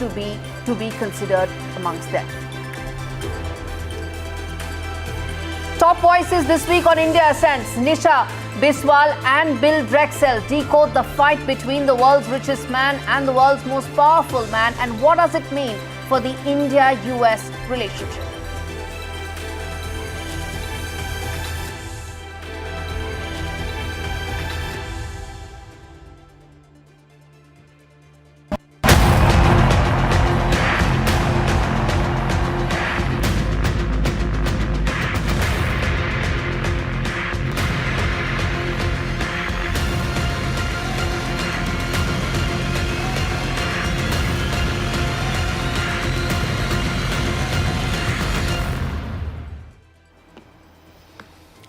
to be considered amongst them. Top voices this week on India Ascends. Nisha, Biswal and Bill Drexel decode the fight between the world's richest man and the world's most powerful man, and what does it mean for the India-US relationship?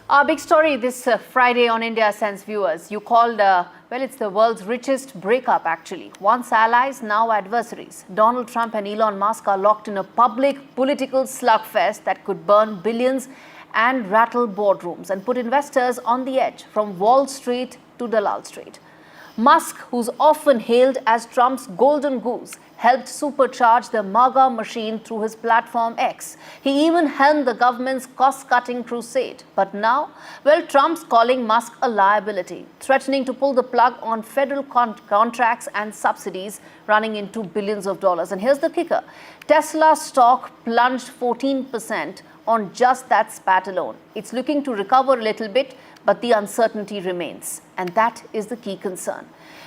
Our big story this Friday on India Ascends, viewers. You called, well, it's the world's richest breakup actually. Once allies, now adversaries. Donald Trump and Elon Musk are locked in a public political slugfest that could burn billions and rattle boardrooms and put investors on the edge from Wall Street to Dalal Street. Musk, who's often hailed as Trump's golden goose, helped supercharge the MAGA machine through his platform X. He even helmed the government's cost-cutting crusade. But now, well, Trump's calling Musk a liability, threatening to pull the plug on federal contracts and subsidies running into billions of dollars. And here's the kicker. Tesla stock plunged 14% on just that spat alone. It's looking to recover a little bit, but the uncertainty remains. And that is the key concern.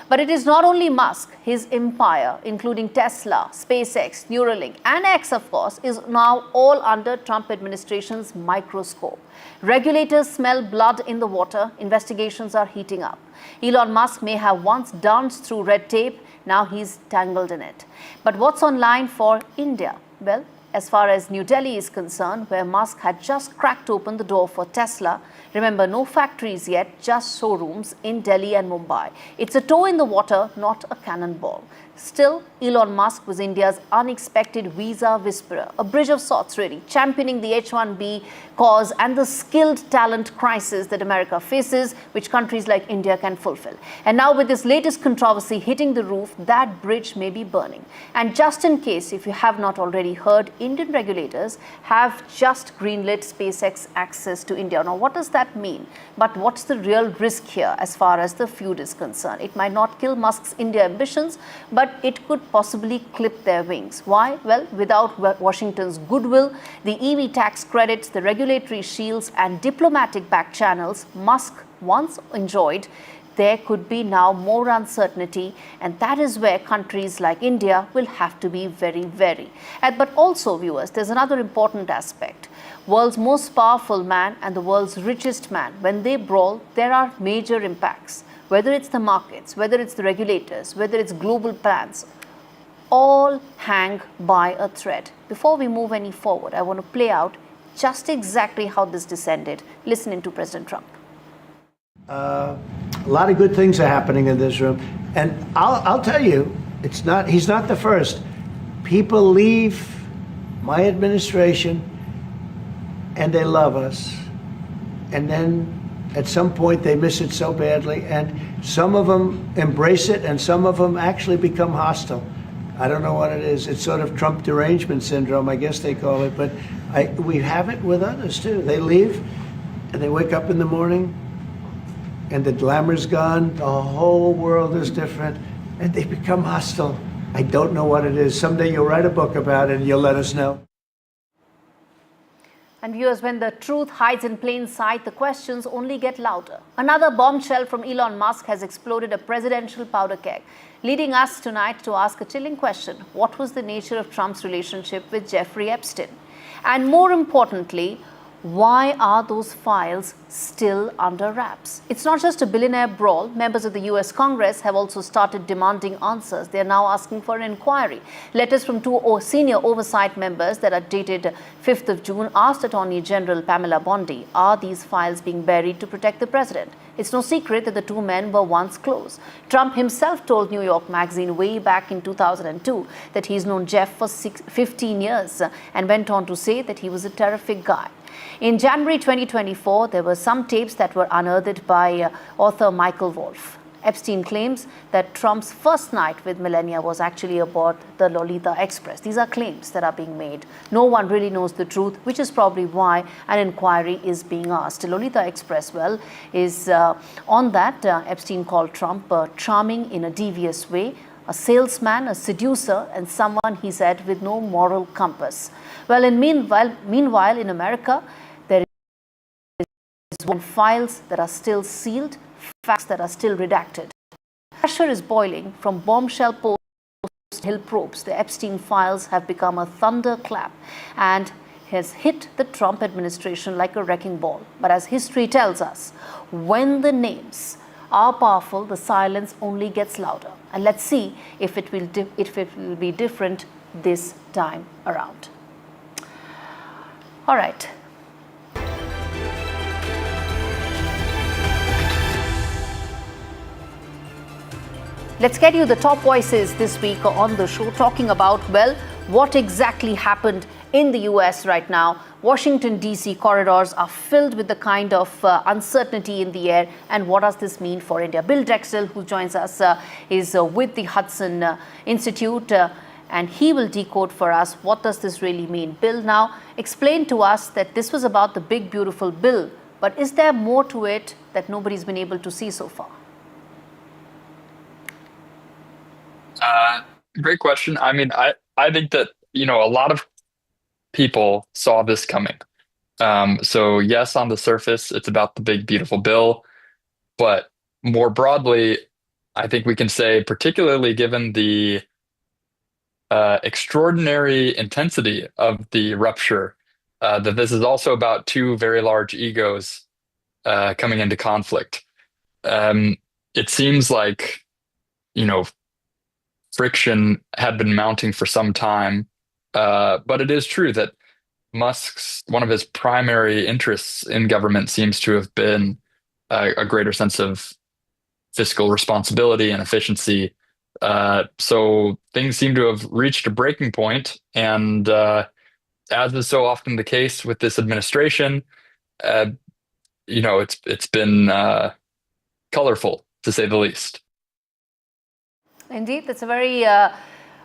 But it is not only Musk. His empire, including Tesla, SpaceX, Neuralink, and X, of course, is now all under Trump administration's microscope. Regulators smell blood in the water. Investigations are heating up. Elon Musk may have once danced through red tape. Now he's tangled in it. But what's on line for India? Well, as far as New Delhi is concerned, where Musk had just cracked open the door for Tesla. Remember, no factories yet, just showrooms in Delhi and Mumbai. It's a toe in the water, not a cannonball. Still, Elon Musk was India's unexpected visa whisperer, a bridge of sorts really, championing the H-1B cause and the skilled talent crisis that America faces, which countries like India can fulfill. And now with this latest controversy hitting the roof, that bridge may be burning. And just in case, if you have not already heard, Indian regulators have just greenlit SpaceX access to India. Now, what does that mean? But what's the real risk here as far as the feud is concerned? It might not kill Musk's India ambitions, but it could possibly clip their wings. Why? Well, without Washington's goodwill, the EV tax credits, the regulatory shields and diplomatic back channels Musk once enjoyed, there could be now more uncertainty, and that is where countries like India will have to be very wary. But also, viewers, there's another important aspect. World's most powerful man and the world's richest man, when they brawl, there are major impacts. Whether it's the markets, whether it's the regulators, whether it's global plans, all hang by a thread. Before we move any forward, I want to play out just exactly how this descended. Listen to President Trump. A lot of good things are happening in this room. And I'll tell you, he's not the first. People leave my administration and they love us. And then at some point they miss it so badly, and some of them embrace it and some of them actually become hostile. I don't know what it is. It's sort of Trump derangement syndrome, I guess they call it, but we have it with others too. They leave and they wake up in the morning and the glamour's gone, the whole world is different, and they become hostile. I don't know what it is. Someday you'll write a book about it and you'll let us know. And viewers, when the truth hides in plain sight, the questions only get louder. Another bombshell from Elon Musk has exploded a presidential powder keg, leading us tonight to ask a chilling question. What was the nature of Trump's relationship with Jeffrey Epstein? And more importantly, why are those files still under wraps? It's not just a billionaire brawl. Members of the US Congress have also started demanding answers. They're now asking for an inquiry. Letters from two senior oversight members that are dated 5th of June asked Attorney General Pamela Bondi, are these files being buried to protect the president? It's no secret that the two men were once close. Trump himself told New York Magazine way back in 2002 that he's known Jeff for 15 years and went on to say that he was a terrific guy. In January 2024, there were some tapes that were unearthed by author Michael Wolff. Epstein claims that Trump's first night with Melania was actually aboard the Lolita Express. These are claims that are being made. No one really knows the truth, which is probably why an inquiry is being asked. Lolita Express, well, is on that. Epstein called Trump charming in a devious way, a salesman, a seducer, and someone, he said, with no moral compass. Well, meanwhile, in America, there is files that are still sealed, facts that are still redacted. Pressure is boiling from bombshell posts to Hill probes. The Epstein files have become a thunderclap and has hit the Trump administration like a wrecking ball. But as history tells us, when the names are powerful, the silence only gets louder. And let's see if it will be different this time around. All right. Let's get you the top voices this week on the show, talking about, well, what exactly happened in the US right now. Washington, D.C. corridors are filled with the kind of uncertainty in the air. And what does this mean for India? Bill Drexel, who joins us, is with the Hudson Institute, and he will decode for us what does this really mean. Bill, now explain to us that this was about the big, beautiful bill. But is there more to it that nobody's been able to see so far? Great question. I mean, I think that, a lot of people saw this coming. So yes, on the surface, it's about the big, beautiful bill. But more broadly, I think we can say, particularly given the extraordinary intensity of the rupture, that this is also about two very large egos coming into conflict. It seems like, friction had been mounting for some time, but it is true that one of his primary interests in government seems to have been a greater sense of fiscal responsibility and efficiency. So things seem to have reached a breaking point, and as is so often the case with this administration, it's been colorful, to say the least. Indeed, that's a very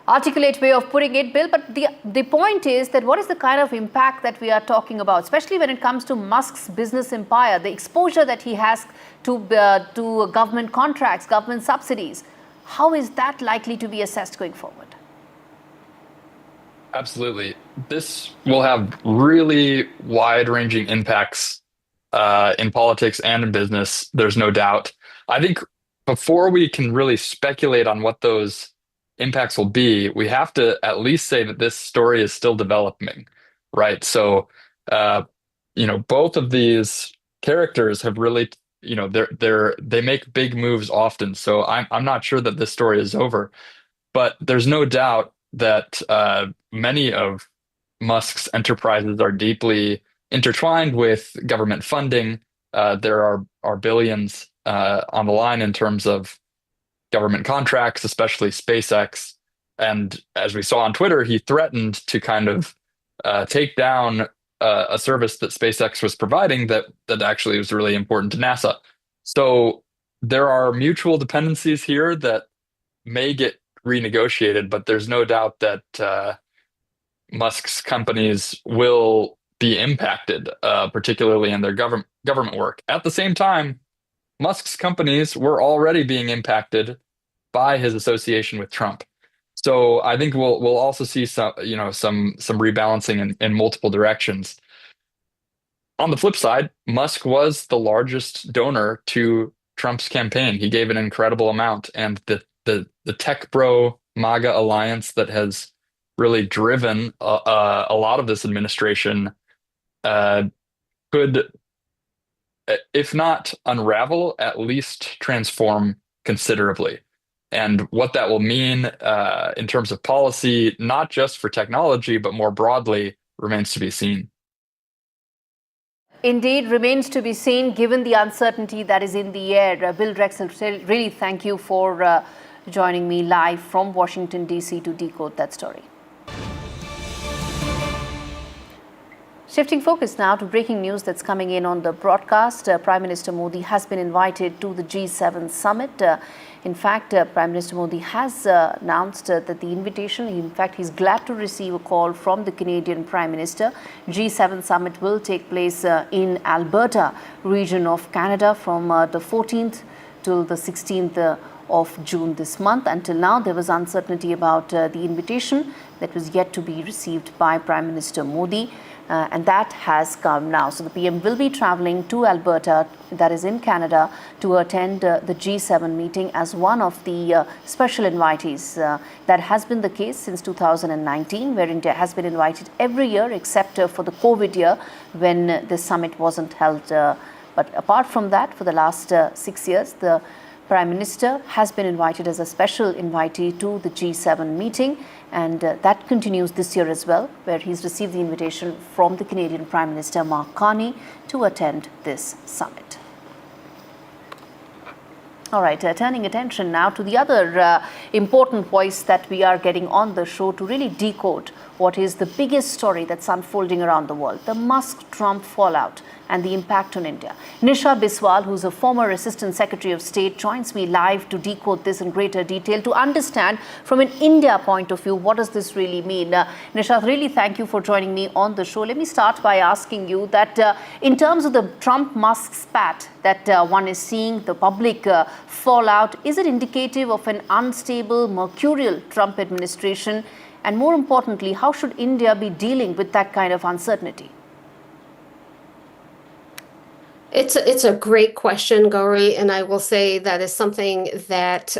articulate way of putting it, Bill. But the point is that what is the kind of impact that we are talking about, especially when it comes to Musk's business empire, the exposure that he has to government contracts, government subsidies? How is that likely to be assessed going forward? Absolutely. This will have really wide-ranging impacts in politics and in business. There's no doubt. I think before we can really speculate on what those impacts will be, we have to at least say that this story is still developing, right? So, both of these characters have really, they make big moves often. So I'm not sure that this story is over, but there's no doubt that many of Musk's enterprises are deeply intertwined with government funding. There are billions on the line in terms of government contracts, especially SpaceX. And as we saw on Twitter, he threatened to kind of take down a service that SpaceX was providing that actually was really important to NASA. So there are mutual dependencies here that may get renegotiated, but there's no doubt that Musk's companies will be impacted, particularly in their government work. At the same time, Musk's companies were already being impacted by his association with Trump. So I think we'll also see some rebalancing in multiple directions. On the flip side, Musk was the largest donor to Trump's campaign. He gave an incredible amount, and the tech bro MAGA alliance that has really driven a lot of this administration could, if not unravel, at least transform considerably. And what that will mean in terms of policy, not just for technology, but more broadly, remains to be seen. Indeed, remains to be seen given the uncertainty that is in the air. Bill Drexel, really thank you for joining me live from Washington, D.C. to decode that story. Shifting focus now to breaking news that's coming in on the broadcast. Prime Minister Modi has been invited to the G7 summit. In fact, Prime Minister Modi has announced that the invitation, in fact, he's glad to receive a call from the Canadian Prime Minister. G7 summit will take place in Alberta region of Canada from the 14th till the 16th of June this month. Until now, there was uncertainty about the invitation that was yet to be received by Prime Minister Modi. And that has come now. So the PM will be traveling to Alberta, that is in Canada, to attend the G7 meeting as one of the special invitees. That has been the case since 2019, where India has been invited every year except for the COVID year when the summit wasn't held. But apart from that, for the last 6 years, the Prime Minister has been invited as a special invitee to the G7 meeting, and that continues this year as well, where he's received the invitation from the Canadian Prime Minister Mark Carney to attend this summit. All right, turning attention now to the other important voice that we are getting on the show to really decode what is the biggest story that's unfolding around the world, the Musk-Trump fallout and the impact on India. Nisha Biswal, who's a former Assistant Secretary of State, joins me live to decode this in greater detail, to understand from an India point of view, what does this really mean? Nisha, really thank you for joining me on the show. Let me start by asking you that in terms of the Trump-Musk spat that one is seeing, the public fallout, is it indicative of an unstable, mercurial Trump administration? And more importantly, how should India be dealing with that kind of uncertainty? It's a great question, Gauri, and I will say that is something that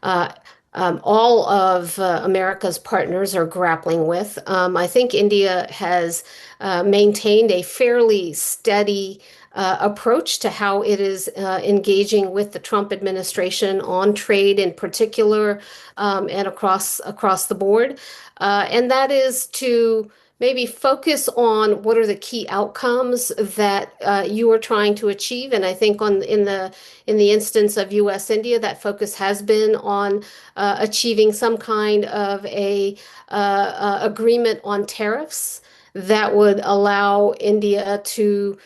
all of America's partners are grappling with. I think India has maintained a fairly steady approach to how it is engaging with the Trump administration on trade in particular, and across the board, and that is to maybe focus on what are the key outcomes that you are trying to achieve. And I think in the instance of U.S. India, that focus has been on achieving some kind of a agreement on tariffs that would allow India to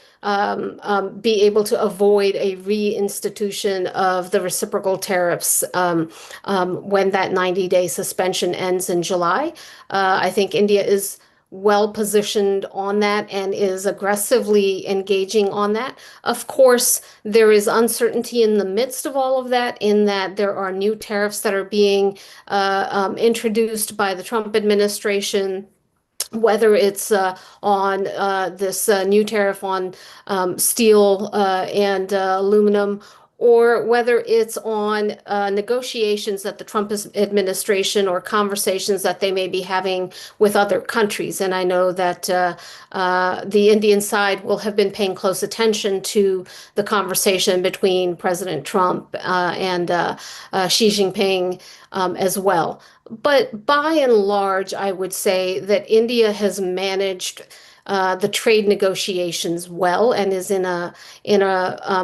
be able to avoid a reinstitution of the reciprocal tariffs when that 90-day suspension ends in July. I think India is well positioned on that and is aggressively engaging on that. Of course, there is uncertainty in the midst of all of that, in that there are new tariffs that are being introduced by the Trump administration, whether it's on this new tariff on steel and aluminum, or whether it's on negotiations that the Trump administration or conversations that they may be having with other countries. And I know that the Indian side will have been paying close attention to the conversation between President Trump and Xi Jinping as well. But by and large, I would say that India has managed the trade negotiations well and is in a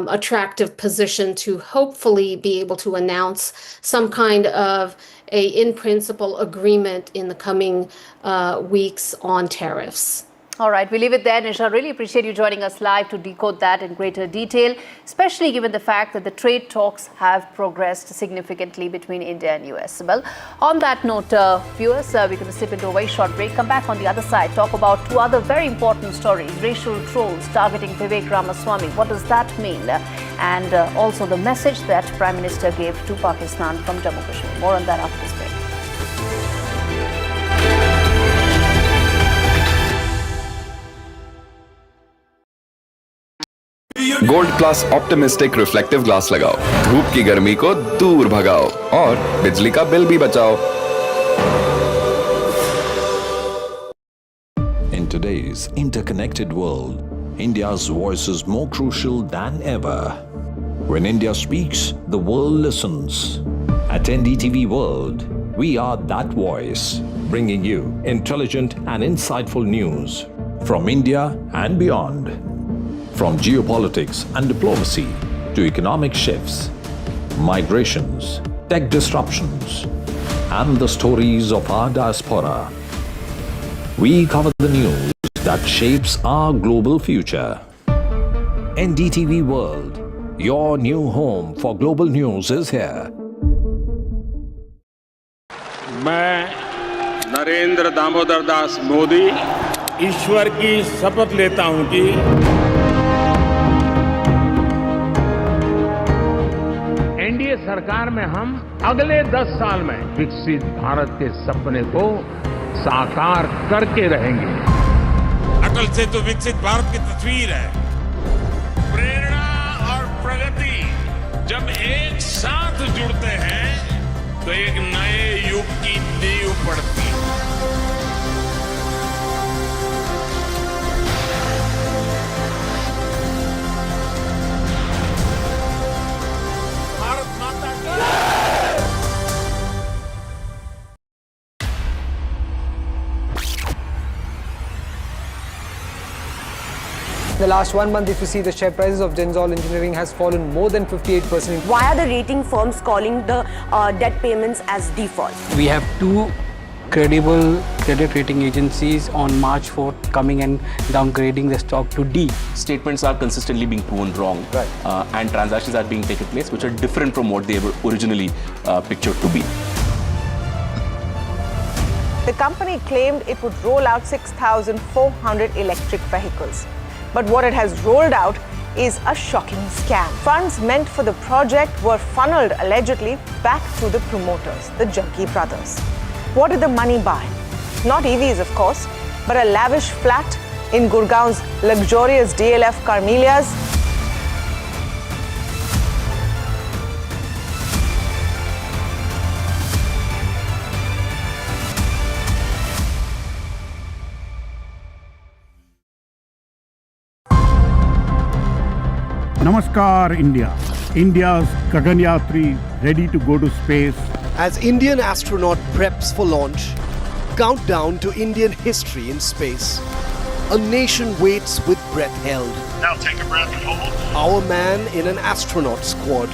attractive position to hopefully be able to announce some kind of a in principle agreement in the coming weeks on tariffs. All right, we leave it there. Nisha, really appreciate you joining us live to decode that in greater detail, especially given the fact that the trade talks have progressed significantly between India and US. Well, on that note, viewers, we're going to slip into a very short break. Come back on the other side, talk about two other very important stories: racial trolls targeting Vivek Ramaswamy. What does that mean? And also the message that Prime Minister gave to Pakistan from Jammu Kashmir. More on that after this break. Gold plus optimistic reflective glass लगाओ, धूप की गर्मी को दूर भगाओ और बिजली का बिल भी बचाओ। In today's interconnected world, India's voice is more crucial than ever. When India speaks, the world listens. At NDTV World, we are that voice, bringing you intelligent and insightful news from India and beyond. From geopolitics and diplomacy to economic shifts, migrations, tech disruptions, and the stories of our diaspora, we cover the news that shapes our global future. NDTV World, your new home for global news is here. मैं नरेंद्र दामोदर दास मोदी ईश्वर की शपथ लेता हूं कि NDA सरकार में हम अगले 10 साल में विकसित भारत के सपने को साकार करके रहेंगे। अटल से तो विकसित भारत की तस्वीर है। प्रेरणा और प्रगति जब एक साथ जुड़ते हैं तो एक नए युग की नींव पड़ती है। भारत माता की In the last 1 month, if you see, the share prices of Desai Engineering has fallen more than 58%. Why are the rating firms calling the debt payments as default? We have two credible credit rating agencies on March 4th coming and downgrading the stock to D. Statements are consistently being proven wrong, and transactions are being taken place which are different from what they were originally pictured to be. The company claimed it would roll out 6,400 electric vehicles. But what it has rolled out is a shocking scam. Funds meant for the project were funneled allegedly back to the promoters, the Jaggi brothers. What did the money buy? Not EVs, of course, but a lavish flat in Gurgaon's luxurious DLF Carmelias. Namaskar, India. India's Gaganyatri ready to go to space. As Indian astronaut preps for launch, countdown to Indian history in space. A nation waits with breath held. Now take a breath and hold. Our man in an astronaut squad.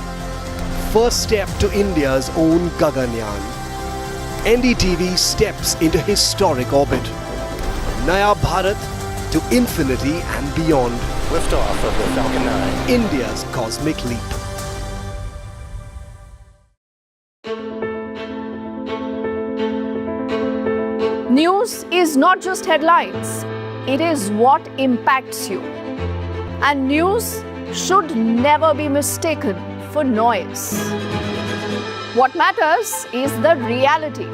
First step to India's own Gaganyaan. NDTV steps into historic orbit. Naya Bharat to infinity and beyond. Liftoff of the Falcon 9. India's cosmic leap. News is not just headlines, it is what impacts you. And news should never be mistaken for noise. What matters is the reality.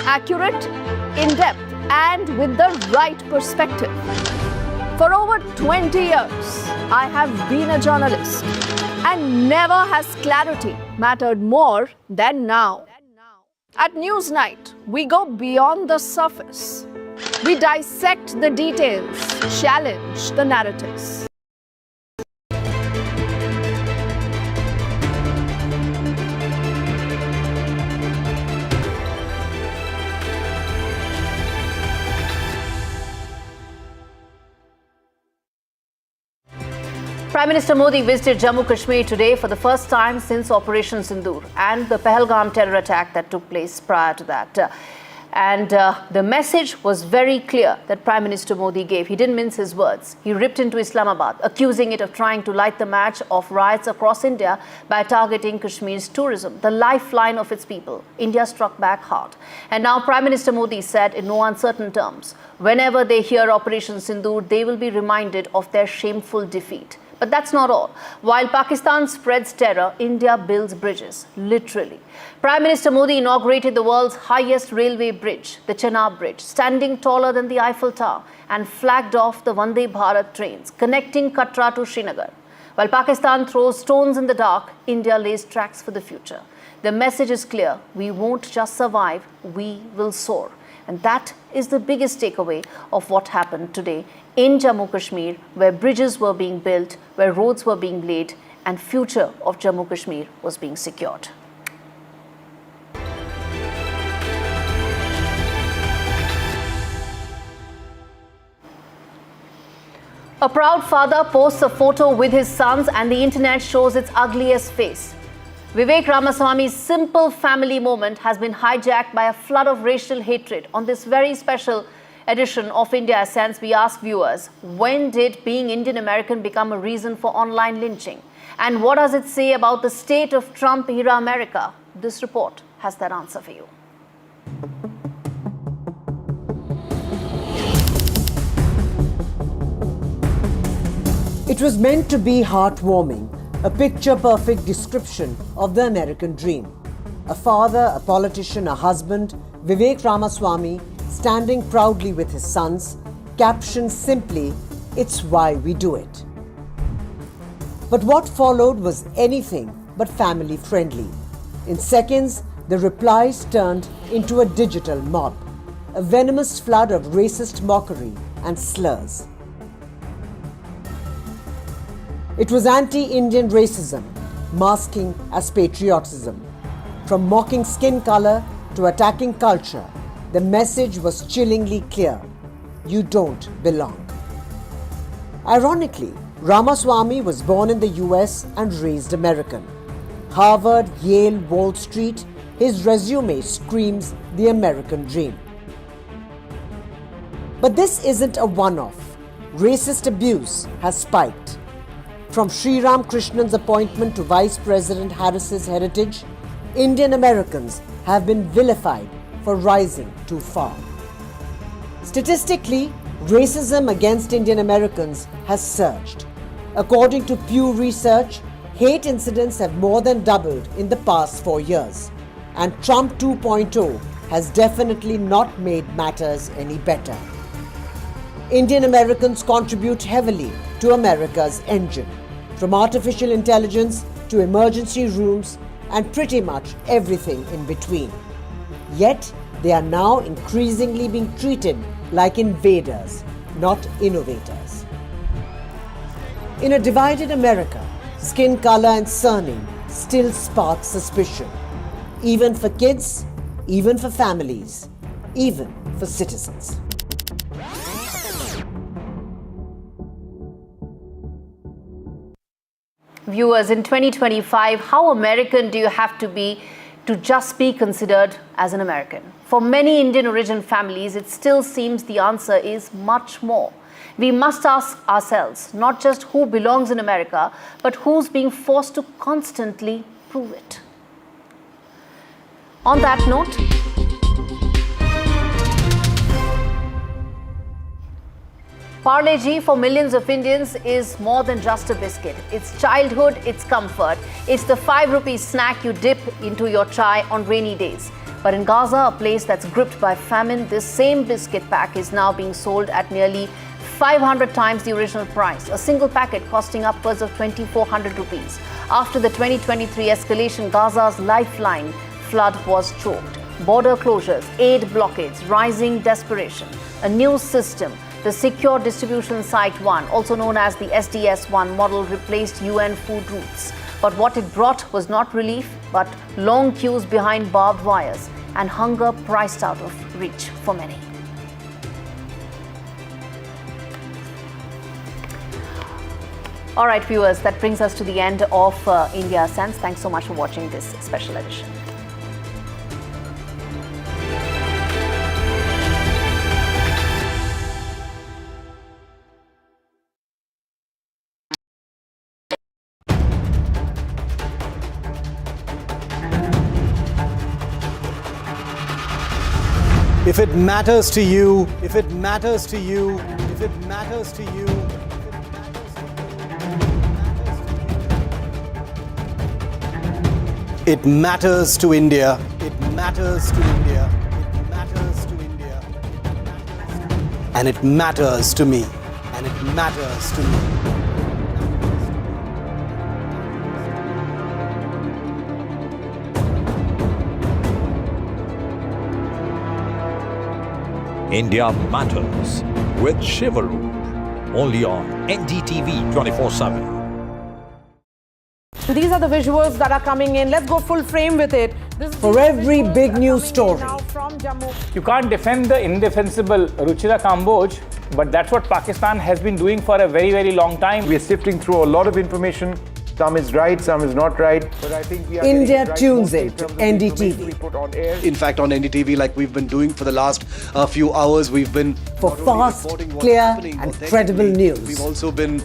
Accurate, in-depth, and with the right perspective. For over 20 years, I have been a journalist, and never has clarity mattered more than now. At Newsnight, we go beyond the surface. We dissect the details, challenge the narratives. Prime Minister Modi visited Jammu Kashmir today for the first time since Operation Sindoor and the Pahalgam terror attack that took place prior to that. The message was very clear that Prime Minister Modi gave. He didn't mince his words. He ripped into Islamabad, accusing it of trying to light the match of riots across India by targeting Kashmir's tourism, the lifeline of its people. India struck back hard. And now Prime Minister Modi said in no uncertain terms, whenever they hear Operation Sindoor, they will be reminded of their shameful defeat. But that's not all. While Pakistan spreads terror, India builds bridges, literally. Prime Minister Modi inaugurated the world's highest railway bridge, the Chenab Bridge, standing taller than the Eiffel Tower, and flagged off the Vande Bharat trains connecting Katra to Srinagar. While Pakistan throws stones in the dark, India lays tracks for the future. The message is clear. We won't just survive, we will soar. And that is the biggest takeaway of what happened today in Jammu Kashmir, where bridges were being built, where roads were being laid, and future of Jammu Kashmir was being secured. A proud father posts a photo with his sons and the internet shows its ugliest face. Vivek Ramaswamy's simple family moment has been hijacked by a flood of racial hatred on this very special edition of India Ascends, we ask viewers, when did being Indian American become a reason for online lynching? And what does it say about the state of Trump-era America? This report has that answer for you. It was meant to be heartwarming, a picture-perfect description of the American dream. A father, a politician, a husband, Vivek Ramaswamy, standing proudly with his sons, captioned simply, "It's why we do it." But what followed was anything but family-friendly. In seconds, the replies turned into a digital mob, a venomous flood of racist mockery and slurs. It was anti-Indian racism, masking as patriotism. From mocking skin color to attacking culture, the message was chillingly clear: you don't belong. Ironically, Ramaswamy was born in the US and raised American. Harvard, Yale, Wall Street, his resume screams the American dream. But this isn't a one-off. Racist abuse has spiked. From Sri Ram Krishnan's appointment to Vice President Harris's heritage, Indian Americans have been vilified for rising too far. Statistically, racism against Indian Americans has surged. According to Pew Research, hate incidents have more than doubled in the past 4 years. And Trump 2.0 has definitely not made matters any better. Indian Americans contribute heavily to America's engine, from artificial intelligence to emergency rooms and pretty much everything in between. Yet, they are now increasingly being treated like invaders, not innovators. In a divided America, skin color and surname still spark suspicion, even for kids, even for families, even for citizens. Viewers, in 2025, how American do you have to be to just be considered as an American? For many Indian origin families, it still seems the answer is much more. We must ask ourselves not just who belongs in America, but who's being forced to constantly prove it. On that note, Parle G for millions of Indians is more than just a biscuit. It's childhood, it's comfort. It's the 5 rupee snack you dip into your chai on rainy days. But in Gaza, a place that's gripped by famine, this same biscuit pack is now being sold at nearly 500 times the original price, a single packet costing upwards of 2,400 rupees. After the 2023 escalation, Gaza's lifeline flood was choked. Border closures, aid blockades, rising desperation, a new system. The Secure Distribution Site 1, also known as the SDS-1 model, replaced UN food routes. But what it brought was not relief, but long queues behind barbed wires and hunger priced out of reach for many. All right, viewers, that brings us to the end of India Ascends. Thanks so much for watching this special edition. If it matters to you, if it matters to you, if it matters to you, it matters to India, it matters to India, it matters to India, and it matters to me, and it matters to me. India Matters with Shivaru, only on NDTV 24/7. These are the visuals that are coming in. Let's go full frame with it. For every big news story, you can't defend the indefensible Ruchira Kamboj, but that's what Pakistan has been doing for a very, very long time. We are sifting through a lot of information. Some is right, some is not right. But I think we are India right tunes most in in to terms of the information we NDTV. put on air. In fact, on NDTV, like we've been doing for the last few hours, we've been For not only fast, reporting what's clear happening and authentically, credible news. We've also been,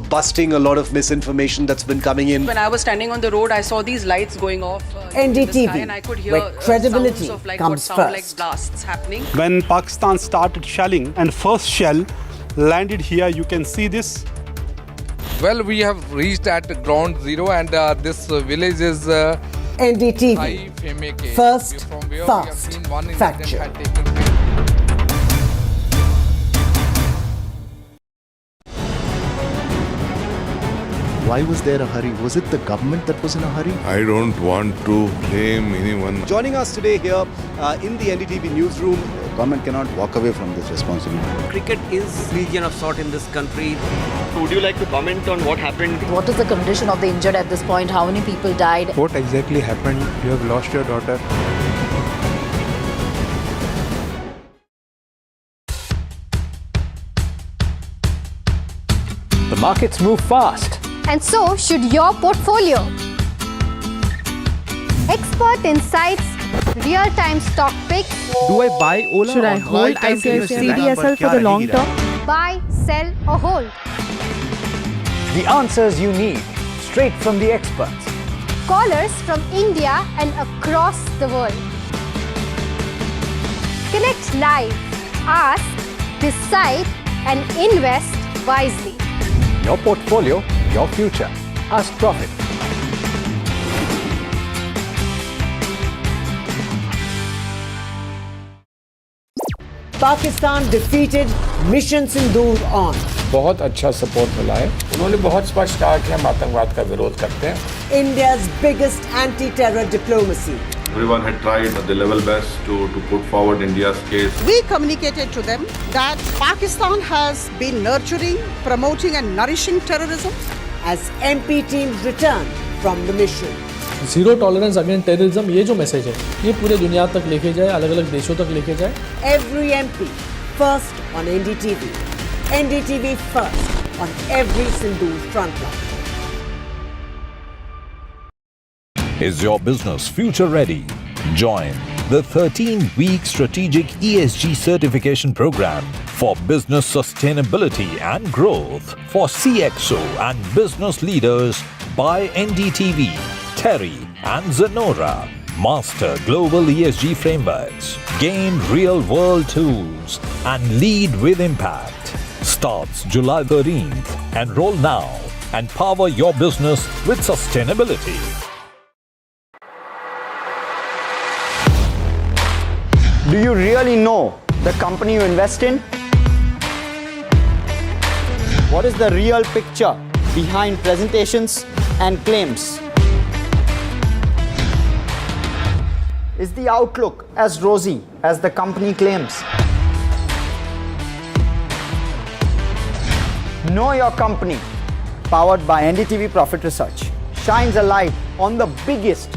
busting a lot of misinformation that's been coming in. When I was standing on the road, I saw these lights going off in the NDTV, sky, and I could hear where credibility sounds of like comes what sound like first. blasts happening. When Pakistan started shelling and first shell landed here, you can see this. Well, we have reached at ground zero, and this village is NDTV. First, fast, factual. Why was there a hurry? Was it the government that was in a hurry? I don't want to blame anyone. Joining us today here in the NDTV newsroom. Government cannot walk away from this responsibility. Cricket is religion of sort in this country. Would you like to comment on what happened? What is the condition of the injured at this point? How many people died? What exactly happened? You have lost your daughter. The markets move fast. And so should your portfolio. Expert insights, real-time stock picks. Do I buy Ola? Should I or hold CDSL for the long term? Buy, sell or hold. The answers you need, straight from the experts. Callers from India and across the world. Connect live, ask, decide and invest wisely. Your portfolio, your future. Ask Profit. Pakistan defeated Mission Sindoor on. बहुत अच्छा support मिला है उन्होंने बहुत स्पष्ट कहा कि हम आतंकवाद का विरोध करते हैं India's biggest anti-terror diplomacy. Everyone had tried the level best to put forward India's case. We communicated to them that Pakistan has been nurturing, promoting and nourishing terrorism. As MP teams return from the mission. Zero tolerance against terrorism, ये जो message है ये पूरे दुनिया तक लेके जाए, अलग अलग देशों तक लेके जाए. Every MP first on NDTV. NDTV first on every Sindoor frontline. Is your business future ready? Join the 13-week strategic ESG certification program for business sustainability and growth for CXO and business leaders by NDTV, Terry and Zenora. Master global ESG frameworks, gain real-world tools and lead with impact. Starts July 13th. Enroll now and power your business with sustainability. Do you really know the company you invest in? What is the real picture behind presentations and claims? Is the outlook as rosy as the company claims? Know Your Company, powered by NDTV Profit Research, shines a light on the biggest